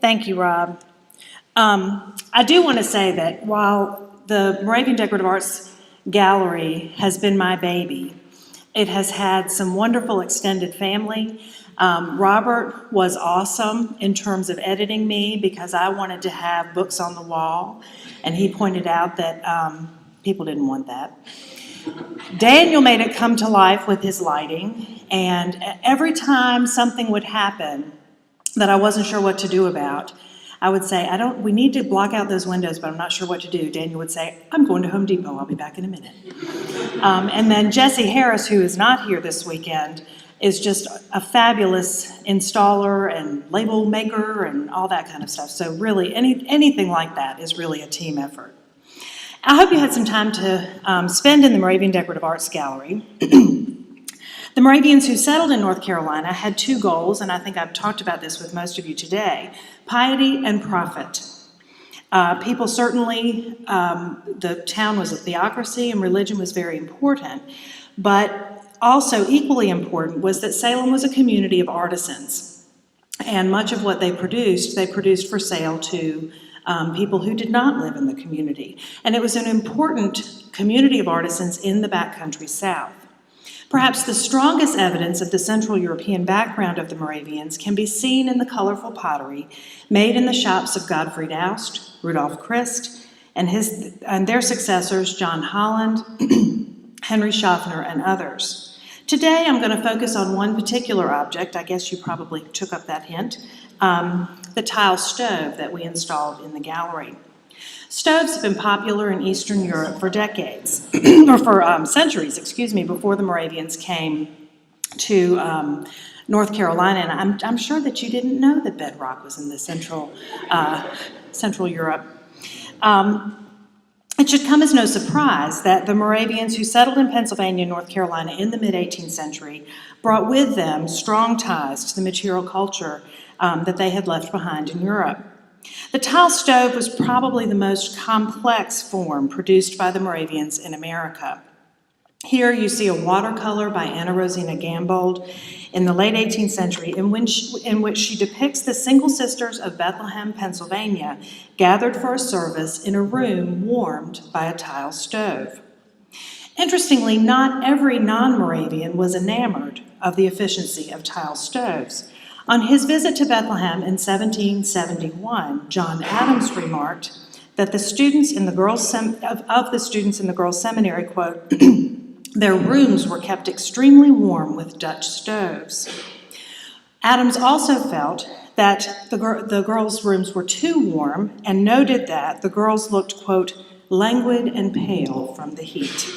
Thank you, Rob. I do want to say that while the Moravian Decorative Arts Gallery has been my baby, it has had some wonderful extended family. Robert was awesome in terms of editing me because I wanted to have books on the wall, and he pointed out that people didn't want that. Daniel made it come to life with his lighting, and every time something would happen that I wasn't sure what to do about, I would say, we need to block out those windows, but I'm not sure what to do. Daniel would say, I'm going to Home Depot, I'll be back in a minute. And then Jesse Harris, who is not here this weekend, is just a fabulous installer and label maker and all that kind of stuff. So really, anything like that is really a team effort. I hope you had some time to spend in the Moravian Decorative Arts Gallery. The Moravians who settled in North Carolina had two goals, and I think I've talked about this with most of you today: piety and profit. People certainly, the town was a theocracy and religion was very important, but also equally important was that Salem was a community of artisans, and much of what they produced for sale to people who did not live in the community. And it was an important community of artisans in the backcountry South. Perhaps the strongest evidence of the Central European background of the Moravians can be seen in the colorful pottery made in the shops of Gottfried Aust, Rudolf Christ, and their successors, John Holland, Henry Schaffner, and others. Today, I'm going to focus on one particular object. I guess you probably took up that hint, the tile stove that we installed in the gallery. Stoves have been popular in Eastern Europe for decades, or for centuries, before the Moravians came to North Carolina. And I'm sure that you didn't know that bedrock was in the Central Europe. It should come as no surprise that the Moravians who settled in Pennsylvania and North Carolina in the mid-18th century brought with them strong ties to the material culture that they had left behind in Europe. The tile stove was probably the most complex form produced by the Moravians in America. Here you see a watercolor by Anna Rosina Gambold in the late 18th century in which she depicts the Single Sisters of Bethlehem, Pennsylvania, gathered for a service in a room warmed by a tile stove. Interestingly, not every non-Moravian was enamored of the efficiency of tile stoves. On his visit to Bethlehem in 1771, John Adams remarked that the students in the girls' seminary, quote, their rooms were kept extremely warm with Dutch stoves. Adams also felt that the girls' rooms were too warm and noted that the girls looked, quote, languid and pale from the heat.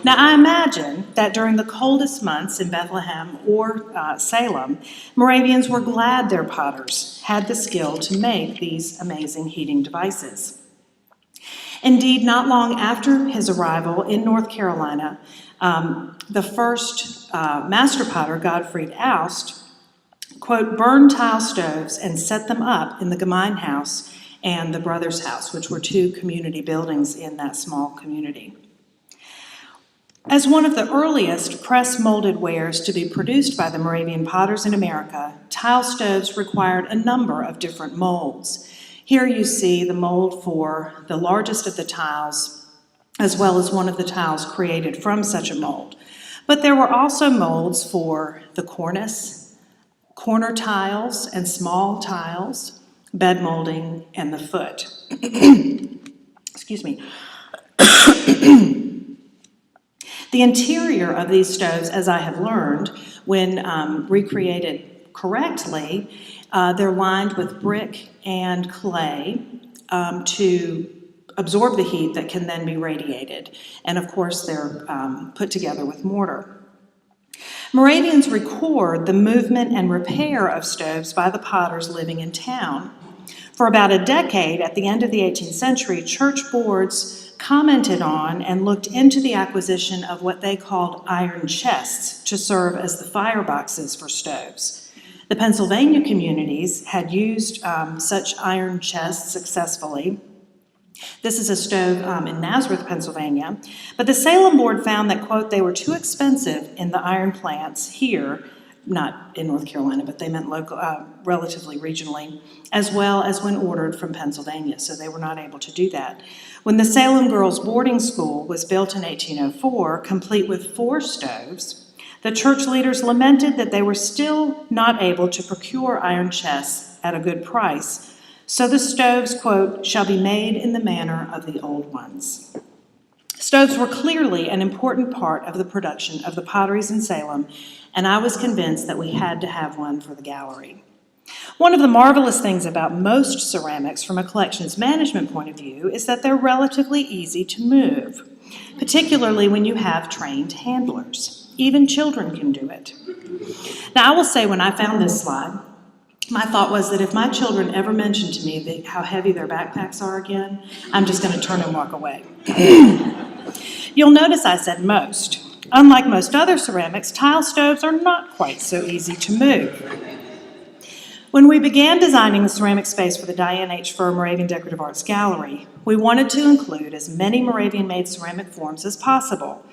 Now, I imagine that during the coldest months in Bethlehem or Salem, Moravians were glad their potters had the skill to make these amazing heating devices. Indeed, not long after his arrival in North Carolina, the first master potter, Gottfried Aust, quote, burned tile stoves and set them up in the Gemein House and the Brothers' House, which were two community buildings in that small community. As one of the earliest press-molded wares to be produced by the Moravian potters in America, tile stoves required a number of different molds. Here you see the mold for the largest of the tiles, as well as one of the tiles created from such a mold. But there were also molds for the cornice, corner tiles and small tiles, bed molding, and the foot. Excuse me. The interior of these stoves, as I have learned, when recreated correctly, they're lined with brick and clay to absorb the heat that can then be radiated. And of course, they're put together with mortar. Moravians record the movement and repair of stoves by the potters living in town. For about a decade, at the end of the 18th century, church boards commented on and looked into the acquisition of what they called iron chests to serve as the fireboxes for stoves. The Pennsylvania communities had used such iron chests successfully. This is a stove in Nazareth, Pennsylvania. But the Salem board found that, quote, they were too expensive in the iron plants here not in North Carolina, but they meant local, relatively regionally, as well as when ordered from Pennsylvania, so they were not able to do that. When the Salem Girls Boarding School was built in 1804, complete with 4 stoves, the church leaders lamented that they were still not able to procure iron chests at a good price, so the stoves, quote, shall be made in the manner of the old ones. Stoves were clearly an important part of the production of the potteries in Salem, and I was convinced that we had to have one for the gallery. One of the marvelous things about most ceramics from a collections management point of view is that they're relatively easy to move, particularly when you have trained handlers. Even children can do it. Now, I will say when I found this slide, my thought was that if my children ever mentioned to me how heavy their backpacks are again, I'm just going to turn and walk away. You'll notice I said most. Unlike most other ceramics, tile stoves are not quite so easy to move. When we began designing the ceramic space for the Diane H. Furr Moravian Decorative Arts Gallery, we wanted to include as many Moravian-made ceramic forms as possible.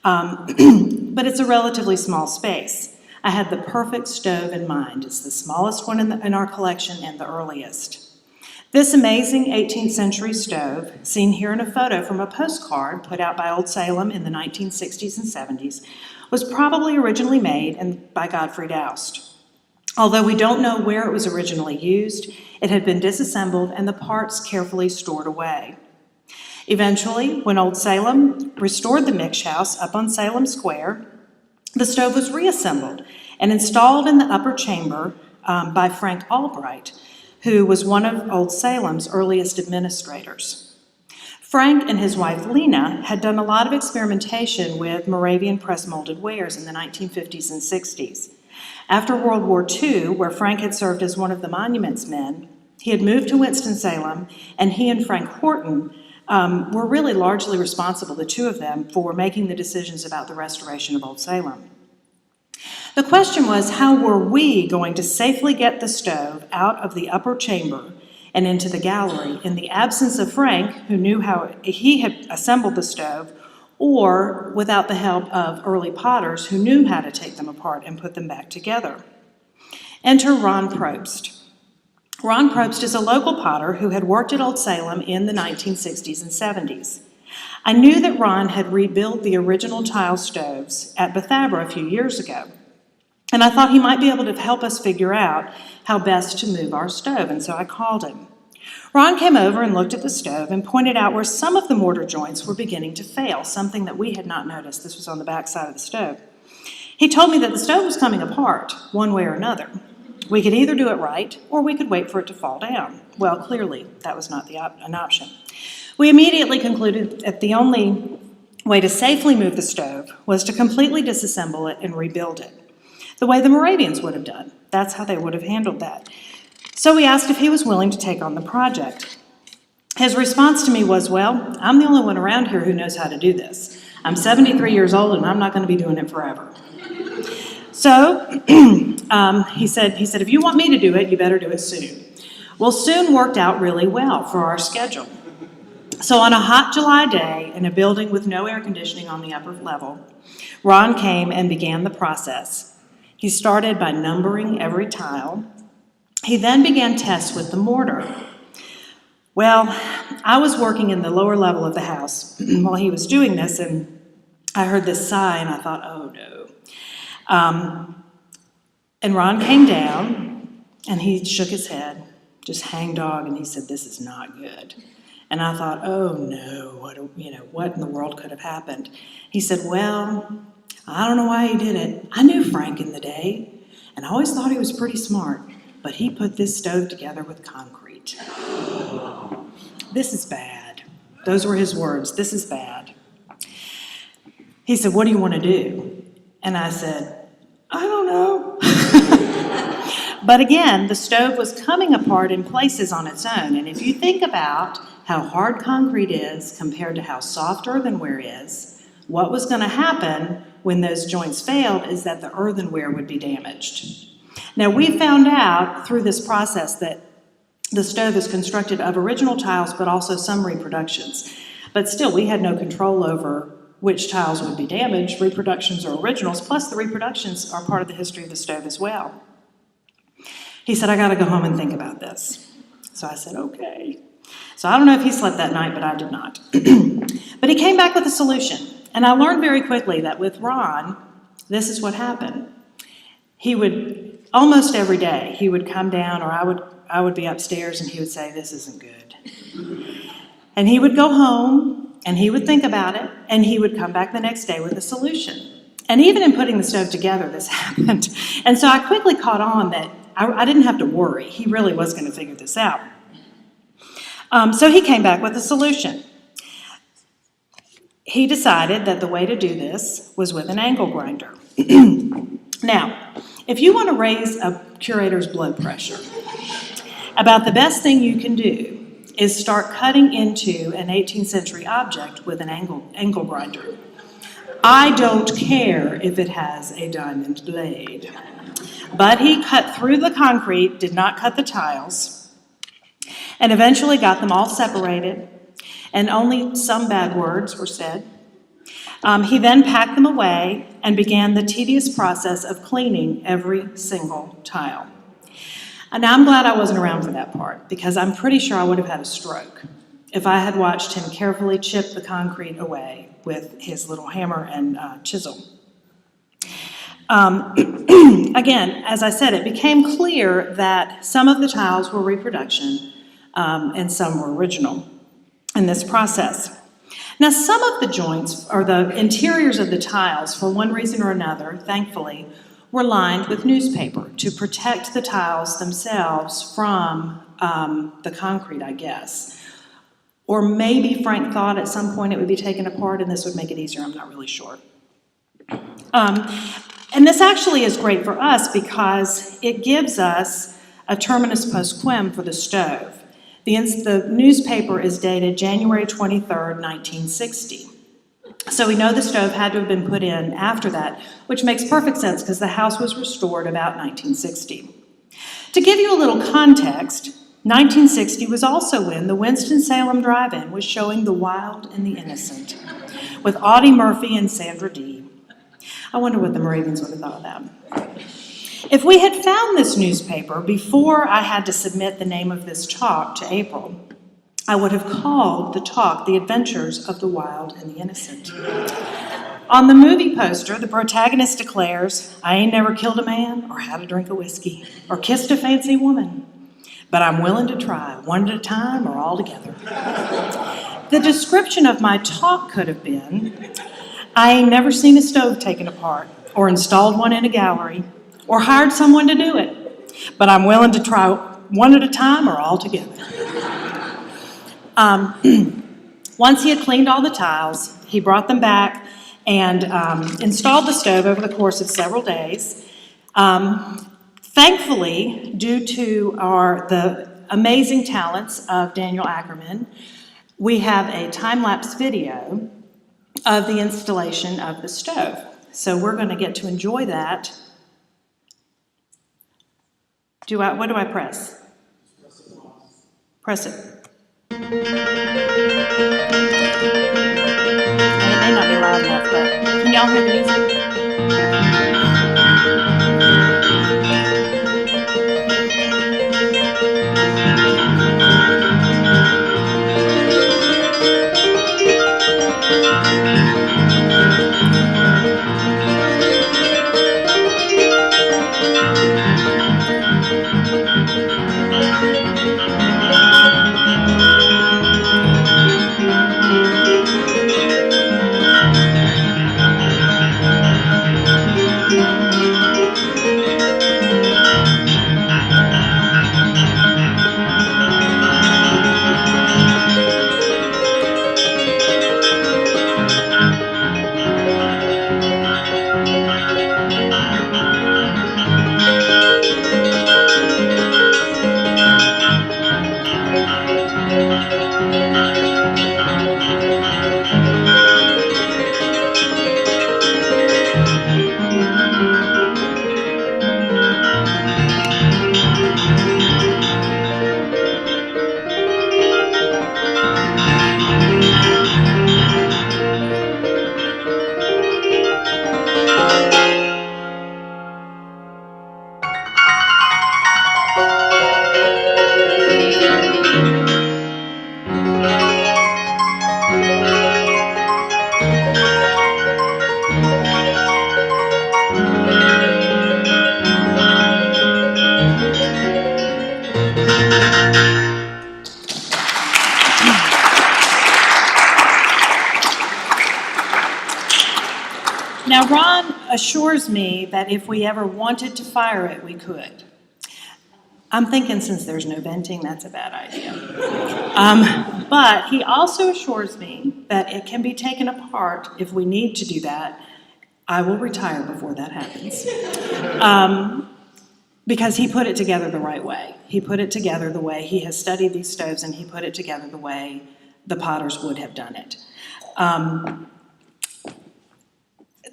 But it's a relatively small space. I had the perfect stove in mind. It's the smallest one in our collection and the earliest. This amazing 18th century stove, seen here in a photo from a postcard put out by Old Salem in the 1960s and 70s, was probably originally made by Gottfried Aust. Although we don't know where it was originally used, it had been disassembled and the parts carefully stored away. Eventually, when Old Salem restored the Mix House up on Salem Square, the stove was reassembled and installed in the upper chamber by Frank Albright, who was one of Old Salem's earliest administrators. Frank and his wife Lena had done a lot of experimentation with Moravian press-molded wares in the 1950s and 60s. After World War II, where Frank had served as one of the monuments men, he had moved to Winston-Salem, and he and Frank Horton were really largely responsible, the two of them, for making the decisions about the restoration of Old Salem. The question was, how were we going to safely get the stove out of the upper chamber and into the gallery in the absence of Frank, who knew how he had assembled the stove, or without the help of early potters who knew how to take them apart and put them back together? Enter Ron Probst. Ron Probst is a local potter who had worked at Old Salem in the 1960s and 70s. I knew that Ron had rebuilt the original tile stoves at Bethabara a few years ago, and I thought he might be able to help us figure out how best to move our stove, and so I called him. Ron came over and looked at the stove and pointed out where some of the mortar joints were beginning to fail, something that we had not noticed. This was on the back side of the stove. He told me that the stove was coming apart one way or another. We could either do it right, or we could wait for it to fall down. Well, clearly, that was not an option. We immediately concluded that the only way to safely move the stove was to completely disassemble it and rebuild it, the way the Moravians would have done. That's how they would have handled that. So we asked if he was willing to take on the project. His response to me was, well, I'm the only one around here who knows how to do this. I'm 73 years old and I'm not going to be doing it forever. So he said, if you want me to do it, you better do it soon. Well, soon worked out really well for our schedule. So on a hot July day in a building with no air conditioning on the upper level, Ron came and began the process. He started by numbering every tile. He then began tests with the mortar. Well, I was working in the lower level of the house while he was doing this, and I heard this sigh, and I thought, oh no. And Ron came down, and he shook his head, just hangdog, and he said, this is not good. And I thought, oh no, what in the world could have happened? He said, well, I don't know why he did it. I knew Frank in the day, and I always thought he was pretty smart, but he put this stove together with concrete. This is bad. Those were his words, this is bad. He said, what do you want to do? And I said, I don't know. But again, the stove was coming apart in places on its own, and if you think about how hard concrete is compared to how soft earthenware is, what was going to happen when those joints failed is that the earthenware would be damaged. Now, we found out through this process that the stove is constructed of original tiles, but also some reproductions. But still, we had no control over which tiles would be damaged, reproductions or originals, plus the reproductions are part of the history of the stove as well. He said, I got to go home and think about this. So I said, okay. So I don't know if he slept that night, but I did not. But he came back with a solution. And I learned very quickly that with Ron, this is what happened. He would, almost every day, he would come down, or I would be upstairs, and he would say, this isn't good. And he would go home, and he would think about it, and he would come back the next day with a solution. And even in putting the stove together, this happened. And so I quickly caught on that I didn't have to worry. He really was going to figure this out. So he came back with a solution. He decided that the way to do this was with an angle grinder. Now, if you want to raise a curator's blood pressure, about the best thing you can do is start cutting into an 18th century object with an angle grinder. I don't care if it has a diamond blade. But he cut through the concrete, did not cut the tiles, and eventually got them all separated, and only some bad words were said. He then packed them away and began the tedious process of cleaning every single tile. And now I'm glad I wasn't around for that part, because I'm pretty sure I would have had a stroke if I had watched him carefully chip the concrete away with his little hammer and chisel. Again, as I said, it became clear that some of the tiles were reproduction and some were original in this process. Now, some of the joints, or the interiors of the tiles, for one reason or another, thankfully, were lined with newspaper to protect the tiles themselves from the concrete, I guess. Or maybe Frank thought at some point it would be taken apart and this would make it easier. I'm not really sure. And this actually is great for us because it gives us a terminus post quem for the stove. The newspaper is dated January 23rd, 1960. So we know the stove had to have been put in after that, which makes perfect sense because the house was restored about 1960. To give you a little context, 1960 was also when the Winston-Salem Drive-In was showing The Wild and the Innocent with Audie Murphy and Sandra Dee. I wonder what the Moravians would have thought of that. If we had found this newspaper before I had to submit the name of this talk to April, I would have called the talk The Adventures of the Wild and the Innocent. On the movie poster, the protagonist declares, I ain't never killed a man or had a drink of whiskey or kissed a fancy woman, but I'm willing to try one at a time or all together. The description of my talk could have been, I ain't never seen a stove taken apart or installed one in a gallery or hired someone to do it, but I'm willing to try one at a time or all together. Once he had cleaned all the tiles, he brought them back and installed the stove over the course of several days. Thankfully, due to the amazing talents of Daniel Ackerman, we have a time-lapse video of the installation of the stove. So we're going to get to enjoy that. What do I press? Press it. And it may not be loud enough, but can y'all hear the music? assures me that if we ever wanted to fire it, we could. I'm thinking since there's no venting, that's a bad idea. But he also assures me that it can be taken apart if we need to do that. I will retire before that happens. Because he put it together the right way. He put it together the way he has studied these stoves, and he put it together the way the potters would have done it.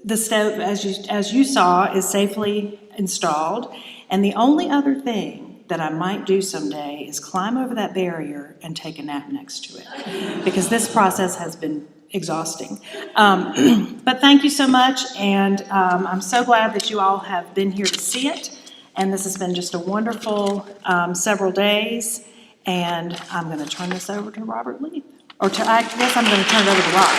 The stove, as you saw, is safely installed, and the only other thing that I might do someday is climb over that barrier and take a nap next to it, because this process has been exhausting. But thank you so much, and I'm so glad that you all have been here to see it, and this has been just a wonderful several days, and I'm going to turn this over to Robert Lee, or to, I guess I'm going to turn it over to Rob.